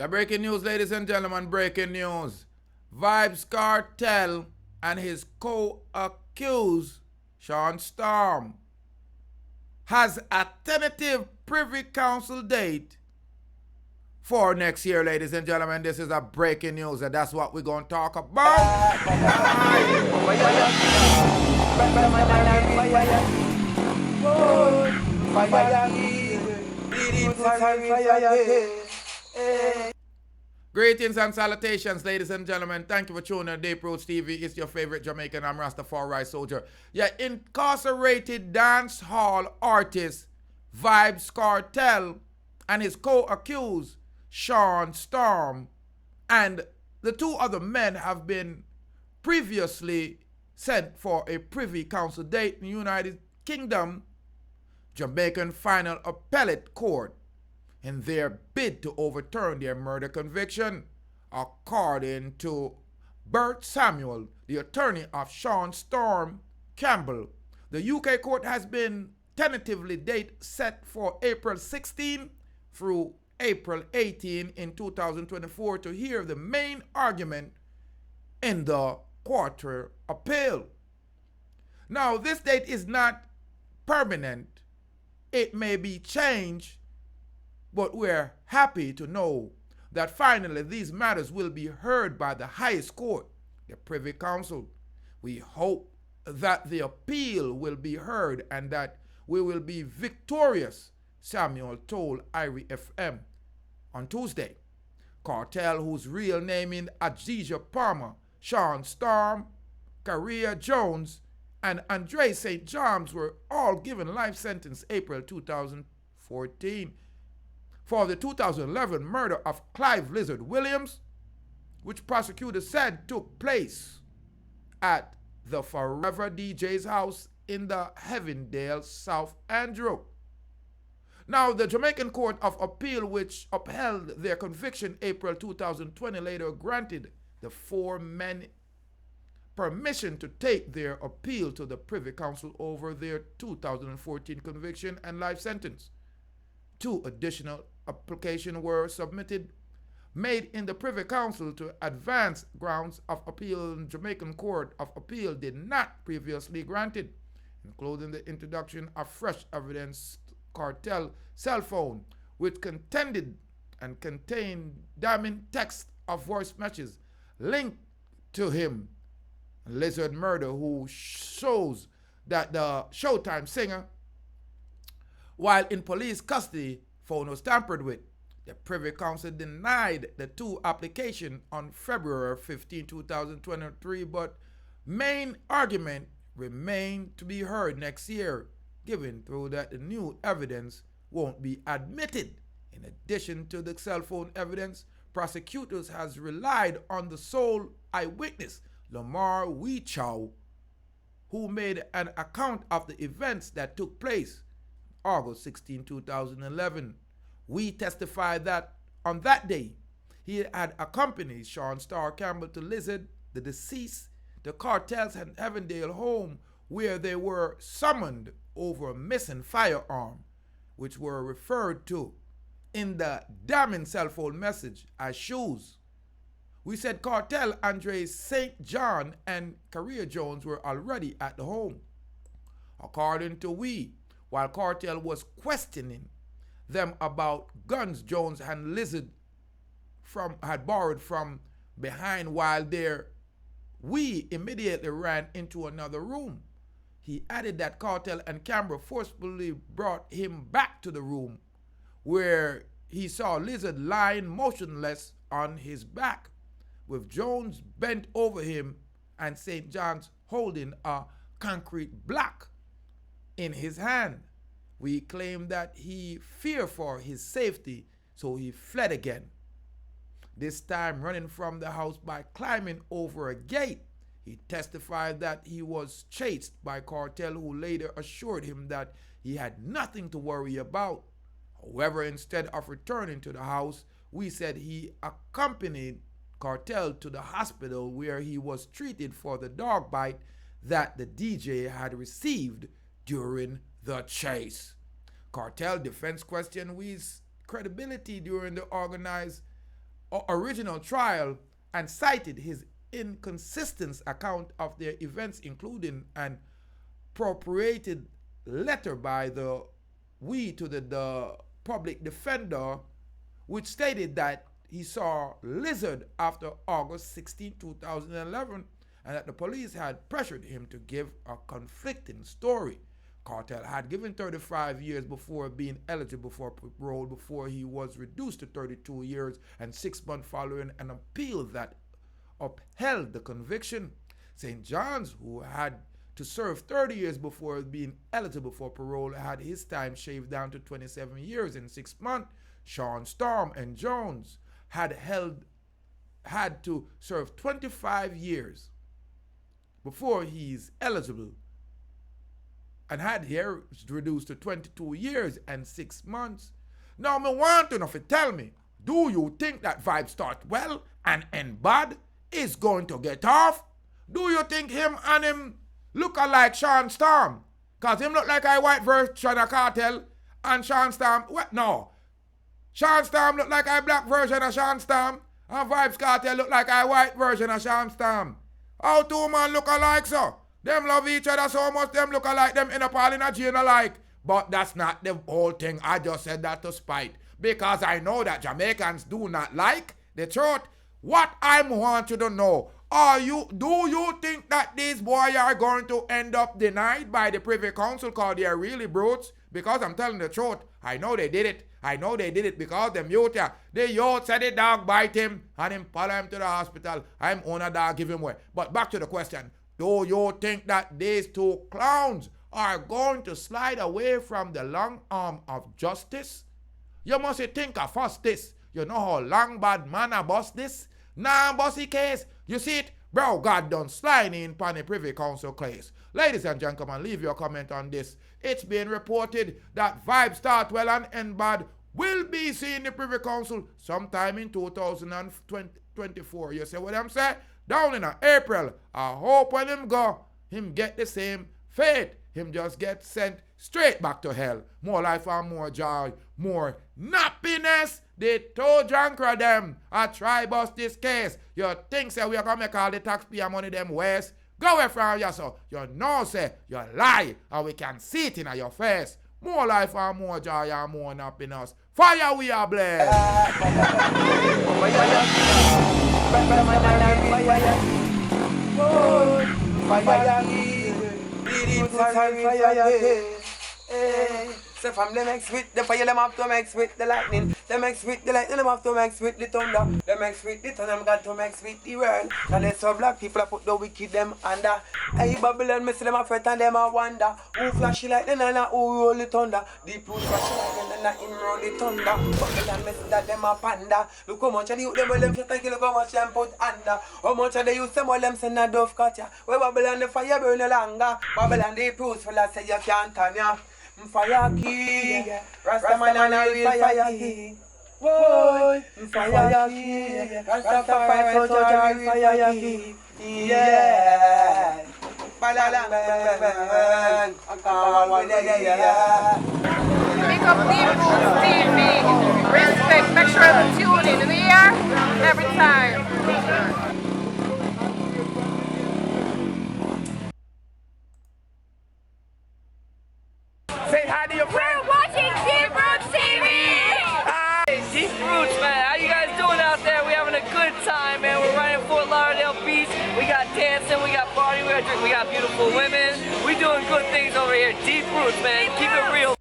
Yeah, breaking news, ladies and gentlemen, breaking news. Vybz Kartel and his co-accused, Shawn Storm, has a tentative Privy Council date for next year, ladies and gentlemen. This is a breaking news, and that's what we're going to talk about. Greetings and salutations, ladies and gentlemen. Thank you for tuning in Deep Roots TV. It's your favorite Jamaican. I'm Rastafari Soldier. Yeah, incarcerated dancehall artist Vybz Kartel and his co-accused Shawn Storm and the two other men have been previously sent for a Privy Council date in the United Kingdom Jamaican final appellate court in their bid to overturn their murder conviction, according to Bert Samuels, the attorney of Shawn Storm Campbell. The UK court has been tentatively date set for April 16 through April 18 in 2024 to hear the main argument in the quartet appeal. Now, this date is not permanent. It may be changed, but we're happy to know that finally these matters will be heard by the highest court, the Privy Council. We hope that the appeal will be heard and that we will be victorious, Samuel told IRIE FM on Tuesday. Kartel, whose real name is Adidja Palmer, Shawn Storm, Career Jones, and Andre St. John's were all given life sentence April 2014 for the 2011 murder of Clive Lizard Williams, which prosecutors said took place at the Forever DJ's house in the Heavendale, South Andrew. Now, the Jamaican Court of Appeal, which upheld their conviction April 2020, later granted the four men permission to take their appeal to the Privy Council over their 2014 conviction and life sentence. Two additional applications were submitted, made in the Privy Council to advance grounds of appeal in Jamaican Court of Appeal did not previously granted, including the introduction of fresh evidence Kartel cell phone, which contained damning text of voice messages linked to him, Lizard murder, who shows that the Showtime singer, while in police custody, phone was tampered with. The Privy Council denied the two applications on February 15, 2023, but main argument remained to be heard next year, given through that the new evidence won't be admitted. In addition to the cell phone evidence, prosecutors has relied on the sole eyewitness, Lamar Weechow, who made an account of the events that took place August 16, 2011. We testified that on that day, he had accompanied Shawn Storm Campbell to Lizard, the deceased, the Kartel's Heavendale home, where they were summoned over a missing firearm, which were referred to in the damning cell phone message as shoes. We said Kartel, Andre St. John, and Career Jones were already at the home. According to we, while Kartel was questioning them about guns Jones and Lizard had borrowed from behind while there, we immediately ran into another room. He added that Kartel and Campbell forcefully brought him back to the room where he saw Lizard lying motionless on his back, with Jones bent over him and St. John's holding a concrete block in his hand. We claimed that he feared for his safety, so he fled again, this time running from the house by climbing over a gate. He testified that he was chased by Kartel, who later assured him that he had nothing to worry about. However, instead of returning to the house, we said he accompanied Kartel to the hospital where he was treated for the dog bite that the DJ had received during the chase. Kartel defense questioned Wee's credibility during the organized original trial and cited his inconsistent account of their events, including an appropriated letter by the to the public defender, which stated that he saw Lizard after August 16, 2011, and that the police had pressured him to give a conflicting story. Kartel had given 35 years before being eligible for parole before he was reduced to 32 years and 6 months following an appeal that upheld the conviction. St. John's, who had to serve 30 years before being eligible for parole, had his time shaved down to 27 years and 6 months. Shawn Storm and Jones had to serve 25 years before he's eligible and had here reduced to 22 years and 6 months. Now, me want to know if you tell me, do you think that Vybz start well and end bad is going to get off? Do you think him and him look alike Shawn Storm? Because him look like a white version of Kartel and Shawn Storm, what? No. Shawn Storm look like a black version of Shawn Storm and Vybz Kartel look like a white version of Shawn Storm. How two man look alike, so? Them love each other so much, them look alike, them end up all in a jail alike. But that's not the whole thing. I just said that to spite. Because I know that Jamaicans do not like the truth. What I want you to know, do you think that these boys are going to end up denied by the Privy Council because they are really brutes? Because I'm telling the truth, I know they did it. I know they did it because the youth said the dog bite him and him follow him to the hospital. I'm on a dog, give him away. But back to the question. Do you think that these two clowns are going to slide away from the long arm of justice? You must think of first this. You know how long bad man a bust this? Nah, bossy case. You see it? Bro, God done slide in upon the Privy Council case. Ladies and gentlemen, leave your comment on this. It's been reported that Vybz start well and end bad will be seen in the Privy Council sometime in 2024. You see what I'm saying? Down in April, I hope when him go, him get the same fate. Him just get sent straight back to hell. More life and more joy, more nappiness. They told Jankra them, I try bust this case. You think say we are going to make all the taxpayer money them waste? Go away from you, so you know say you lie and we can see it in your face. More life and more joy and more nappiness. Fire we are blessed. So from them mix with the fire, them have to mix with the lightning. Them mix with the lightning, them have to mix with the thunder. Them mix with the thunder, them got to mix with the world. And they so black people put the wicked them under. Hey Babylon, me see them a fret and them a wonder. Who flashy like them and who roll the thunder. Deep root flashy like them and him roll the thunder. Babylon, me see that them a panda. Look how much of the youth them well them fret and kill, look how much them put under. How much of the youth them well them send a dove catcher. Where Babylon the fire burn no longer. Babylon the proofs full of say you can't turn ya. Fire king, Rastaman and a real fire king. Whoa, fire king, Rastafari soldier, fire king. Yeah, balalang bang, Pick up Deep Roots TV. Respect, make sure to tune in the year every time. Say hi to your friend. We're watching Deep Roots TV! Hey, Deep Roots, man. How you guys doing out there? We're having a good time, man. We're right in Fort Lauderdale Beach. We got dancing, we got partying, we got beautiful women. We're doing good things over here. Deep Roots, man. Keep it real.